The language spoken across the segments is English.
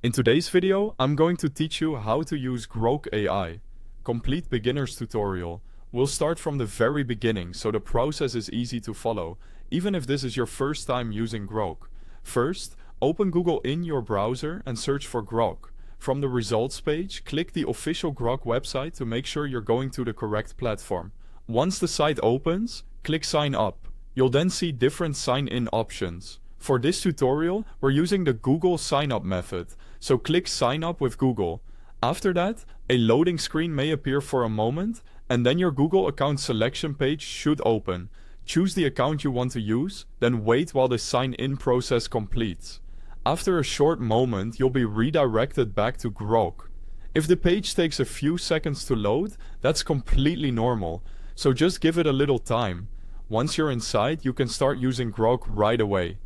In today's video, I'm going to teach you how to use Grok AI. Complete beginner's tutorial. We'll start from the very beginning so the process is easy to follow, even if this is your first time using Grok. First, open Google in your browser and search for Grok. From the results page, click the official Grok website to make sure you're going to the correct platform. Once the site opens, click Sign Up. You'll then see different sign-in options. For this tutorial, we're using the Google sign-up method, so click Sign Up with Google. After that, a loading screen may appear for a moment, and then your Google account selection page should open. Choose the account you want to use, then wait while the sign-in process completes. After a short moment, you'll be redirected back to Grok. If the page takes a few seconds to load, that's completely normal, so just give it a little time. Once you're inside, you can start using Grok right away.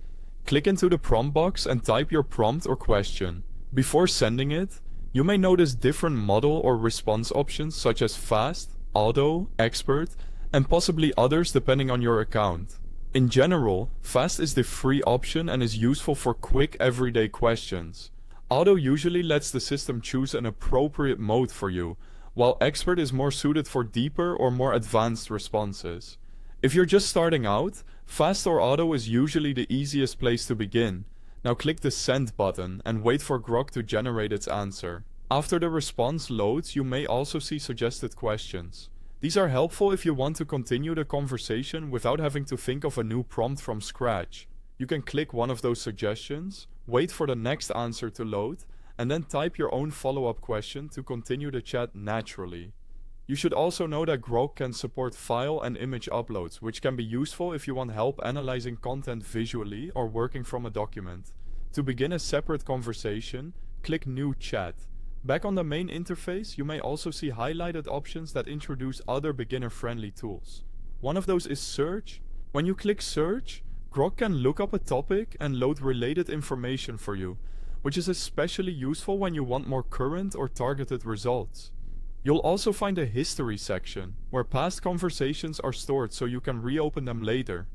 Click into the prompt box and type your prompt or question. Before sending it, you may notice different model or response options such as fast, auto, expert, and possibly others depending on your account. In general, fast is the free option and is useful for quick everyday questions. Auto usually lets the system choose an appropriate mode for you, while expert is more suited for deeper or more advanced responses. If you're just starting out, fast or auto is usually the easiest place to begin. Now click the send button and wait for Grok to generate its answer. After the response loads, you may also see suggested questions. These are helpful if you want to continue the conversation without having to think of a new prompt from scratch. You can click one of those suggestions, wait for the next answer to load, and then type your own follow-up question to continue the chat naturally. You should also know that Grok can support file and image uploads, which can be useful if you want help analyzing content visually or working from a document. To begin a separate conversation, click New Chat. Back on the main interface, you may also see highlighted options that introduce other beginner-friendly tools. One of those is Search. When you click Search, Grok can look up a topic and load related information for you, which is especially useful when you want more current or targeted results. You'll also find a history section, where past conversations are stored so you can reopen them later.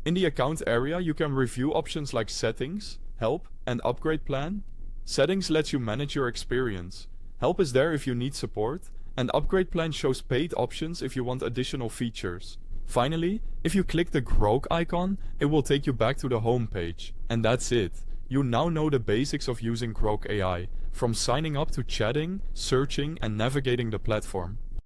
In the account area, you can review options like Settings, Help, and Upgrade Plan. Settings lets you manage your experience. Help is there if you need support, and Upgrade Plan shows paid options if you want additional features. Finally, if you click the Grok icon, it will take you back to the home page. And that's it. You now know the basics of using Grok AI, from signing up to chatting, searching, and navigating the platform.